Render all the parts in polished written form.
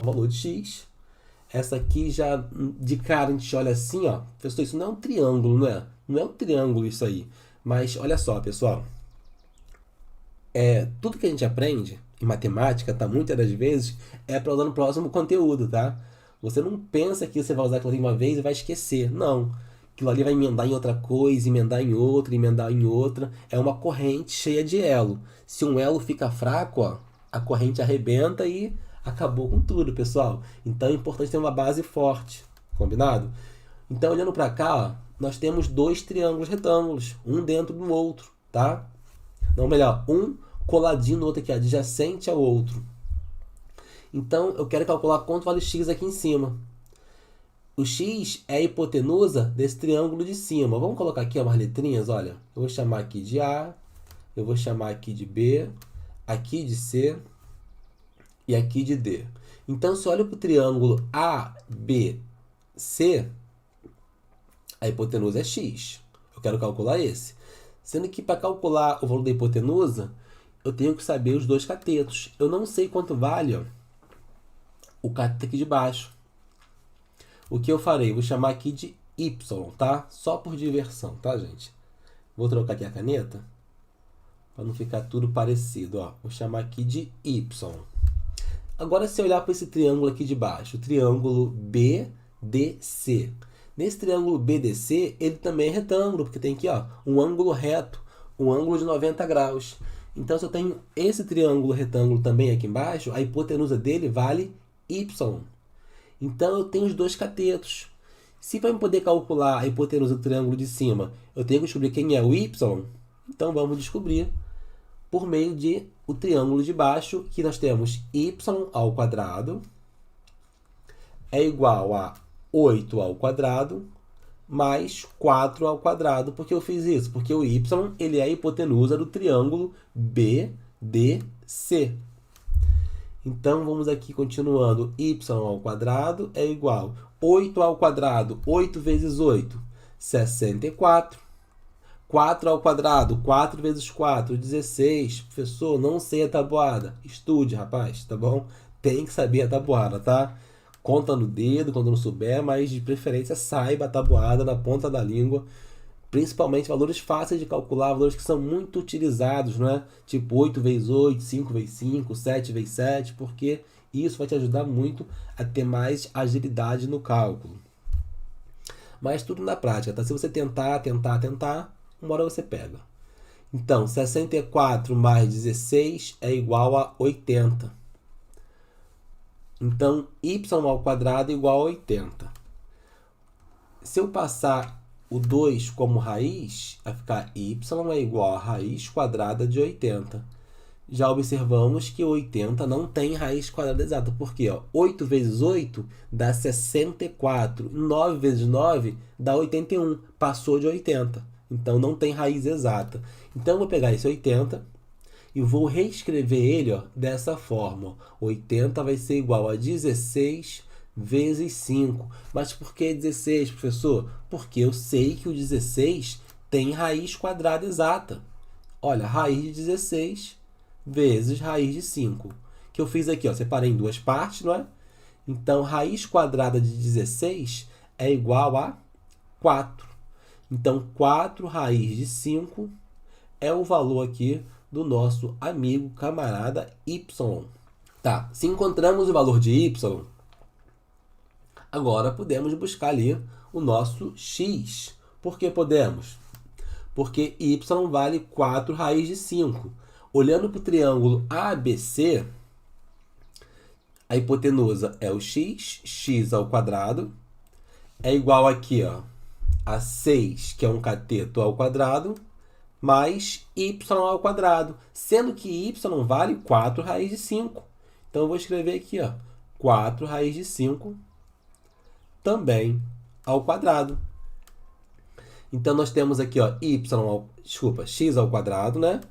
o valor de x. Essa aqui já, de cara, a gente olha assim, ó. Professor, isso não é um triângulo, não é? Não é um triângulo isso aí. Mas, olha só, pessoal. Tudo que a gente aprende em matemática, tá? Muitas das vezes, é para usar no próximo conteúdo, tá? Você não pensa que você vai usar aquilo ali uma vez e vai esquecer. Não. Aquilo ali vai emendar em outra coisa, emendar em outra, emendar em outra. É uma corrente cheia de elo. Se um elo fica fraco, ó, a corrente arrebenta e acabou com tudo, pessoal. Então é importante ter uma base forte. Combinado? Então, olhando para cá, ó, nós temos dois triângulos retângulos, um dentro do outro, tá? Não, melhor, um coladinho no outro aqui, adjacente ao outro. Então, eu quero calcular quanto vale x aqui em cima. O x é a hipotenusa desse triângulo de cima. Vamos colocar aqui umas letrinhas, olha. Eu vou chamar aqui de A, eu vou chamar aqui de B, aqui de C e aqui de D. Então, se eu olho para o triângulo ABC, a hipotenusa é x. Eu quero calcular esse. Sendo que para calcular o valor da hipotenusa, eu tenho que saber os dois catetos. Eu não sei quanto vale, ó, o cateto aqui de baixo. O que eu farei? Vou chamar aqui de y, tá? Só por diversão, tá, gente? Vou trocar aqui a caneta para não ficar tudo parecido, ó. Vou chamar aqui de y. Agora, se eu olhar para esse triângulo aqui de baixo, o triângulo BDC. Nesse triângulo BDC, ele também é retângulo, porque tem aqui, ó, um ângulo reto, um ângulo de 90 graus. Então, se eu tenho esse triângulo retângulo também aqui embaixo, a hipotenusa dele vale y. Então, eu tenho os dois catetos. Se para eu poder calcular a hipotenusa do triângulo de cima, eu tenho que descobrir quem é o y, então vamos descobrir por meio de o triângulo de baixo, que nós temos y ao quadrado é igual a 8 ao quadrado mais 4 ao quadrado. Por que eu fiz isso? Porque o y ele é a hipotenusa do triângulo BDC. Então, vamos aqui continuando. Y ao quadrado é igual a 8 ao quadrado. 8 vezes 8, 64. 4 ao quadrado, 4 vezes 4, 16. Professor, não sei a tabuada. Estude, rapaz, tá bom? Tem que saber a tabuada, tá? Conta no dedo quando não souber, mas de preferência saiba a tabuada na ponta da língua. Principalmente valores fáceis de calcular, valores que são muito utilizados, não é? Tipo 8 vezes 8, 5 vezes 5, 7 vezes 7, porque isso vai te ajudar muito a ter mais agilidade no cálculo. Mas tudo na prática, tá? Se você tentar, uma hora você pega. Então, 64 mais 16 é igual a 80. Então, y ao quadrado é igual a 80. Se eu passar o 2 como raiz, vai ficar y é igual a raiz quadrada de 80. Já observamos que 80 não tem raiz quadrada exata. Por quê? 8 vezes 8 dá 64. 9 vezes 9 dá 81. Passou de 80. Então, não tem raiz exata. Então, eu vou pegar esse 80 e vou reescrever ele, ó, dessa forma. 80 vai ser igual a 16 vezes 5. Mas por que 16, professor? Porque eu sei que o 16 tem raiz quadrada exata. Olha, raiz de 16 vezes raiz de 5. Que eu fiz aqui, ó, separei em duas partes, não é? Então, raiz quadrada de 16 é igual a 4. Então, 4 raiz de 5 é o valor aqui do nosso amigo camarada y. Tá, se encontramos o valor de y, agora podemos buscar ali o nosso x. Por que podemos? Porque y vale 4 raiz de 5. Olhando para o triângulo ABC, a hipotenusa é o x ao quadrado, é igual aqui, ó, a 6, que é um cateto ao quadrado, mais y ao quadrado, sendo que y vale 4 raiz de 5. Então, eu vou escrever aqui, ó, 4 raiz de 5 também ao quadrado. Então, nós temos aqui, ó, x ao quadrado, né?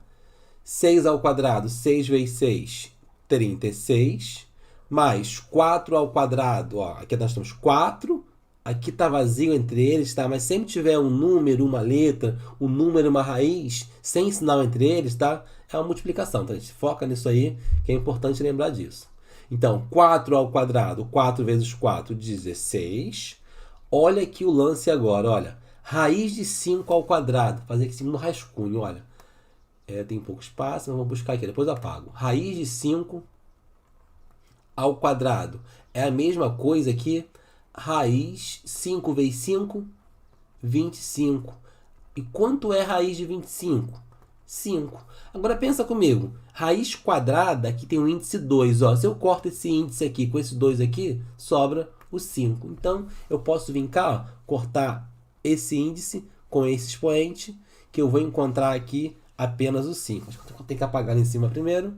6 ao quadrado, 6 vezes 6, 36, mais 4 ao quadrado, ó, aqui nós temos 4, aqui está vazio entre eles, tá? Mas sempre tiver um número, uma letra, um número, uma raiz, sem sinal entre eles, tá? É uma multiplicação, tá? A gente foca nisso aí, que é importante lembrar disso. Então, 4 ao quadrado, 4 vezes 4, 16. Olha aqui o lance agora, olha. Raiz de 5 ao quadrado. Vou fazer aqui no rascunho, olha. Tem pouco espaço, mas vou buscar aqui, depois eu apago. Raiz de 5 ao quadrado. É a mesma coisa que raiz 5 vezes 5, 25. E quanto é raiz de 25? 5. Agora pensa comigo. Raiz quadrada, aqui tem o índice 2. Ó. Se eu corto esse índice aqui com esse 2 aqui, sobra o 5. Então, eu posso vir cá, ó, cortar esse índice com esse expoente, que eu vou encontrar aqui apenas o 5. Acho que eu tenho que apagar lá em cima primeiro,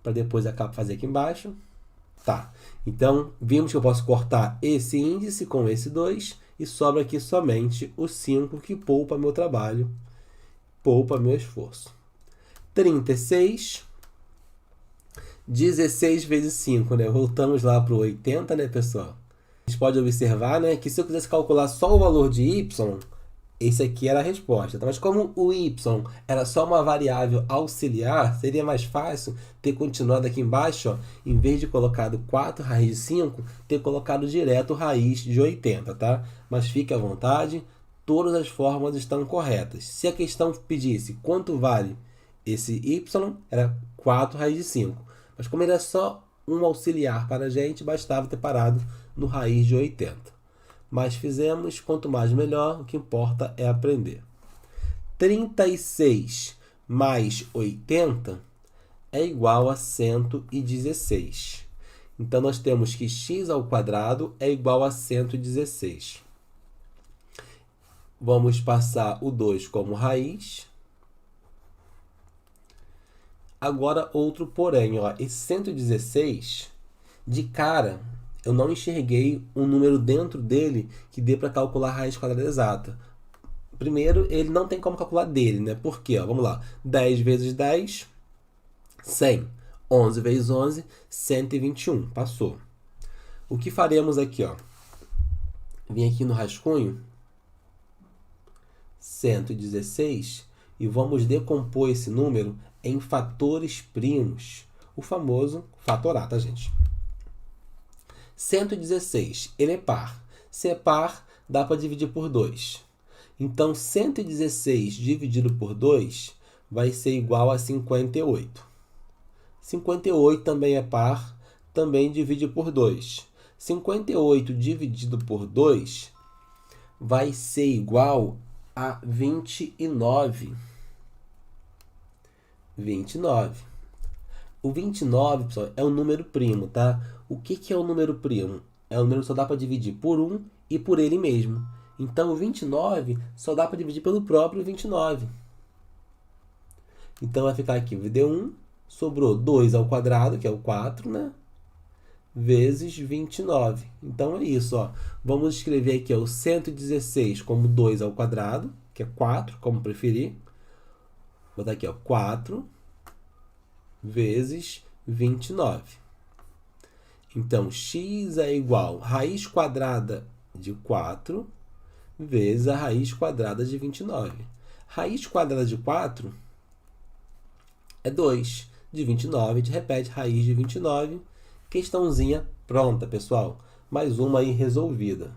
para depois fazer aqui embaixo. Tá. Então, vimos que eu posso cortar esse índice com esse 2 e sobra aqui somente o 5, que poupa meu trabalho, poupa meu esforço. 36, 16 vezes 5, né? Voltamos lá para o 80, né, pessoal? A gente pode observar, né, que se eu quisesse calcular só o valor de y, esse aqui era a resposta. Mas como o y era só uma variável auxiliar, seria mais fácil ter continuado aqui embaixo, ó, em vez de colocado 4 raiz de 5, ter colocado direto raiz de 80, tá? Mas fique à vontade, todas as formas estão corretas. Se a questão pedisse quanto vale esse y, era 4 raiz de 5. Mas como ele é só um auxiliar para a gente, bastava ter parado no raiz de 80. Mas fizemos, quanto mais melhor, o que importa é aprender. 36 mais 80 é igual a 116. Então, nós temos que x ao quadrado é igual a 116. Vamos passar o 2 como raiz. Agora, outro porém, ó, esse 116, de cara, eu não enxerguei um número dentro dele que dê para calcular a raiz quadrada exata. Primeiro, ele não tem como calcular dele, né? Por quê? Ó, vamos lá. 10 vezes 10, 100. 11 vezes 11, 121. Passou. O que faremos aqui, ó? Vim aqui no rascunho, 116, e vamos decompor esse número em fatores primos. O famoso fatorar, tá, gente? 116, ele é par. Se é par, dá para dividir por 2. Então, 116 dividido por 2 vai ser igual a 58. 58 também é par, também divide por 2. 58 dividido por 2 vai ser igual a 29. 29. O 29, pessoal, é um número primo, tá? O que é o número primo? É um número que só dá para dividir por 1 e por ele mesmo. Então, o 29 só dá para dividir pelo próprio 29. Então, vai ficar aqui, deu 1, sobrou 2 ao quadrado, que é o 4, né? Vezes 29. Então, é isso, ó. Vamos escrever aqui, ó, o 116 como 2 ao quadrado, que é 4, como preferir. Vou botar aqui, ó, 4 vezes 29. Então, x é igual a raiz quadrada de 4 vezes a raiz quadrada de 29. Raiz quadrada de 4 é 2. De 29, a gente repete raiz de 29. Questãozinha pronta, pessoal. Mais uma aí resolvida.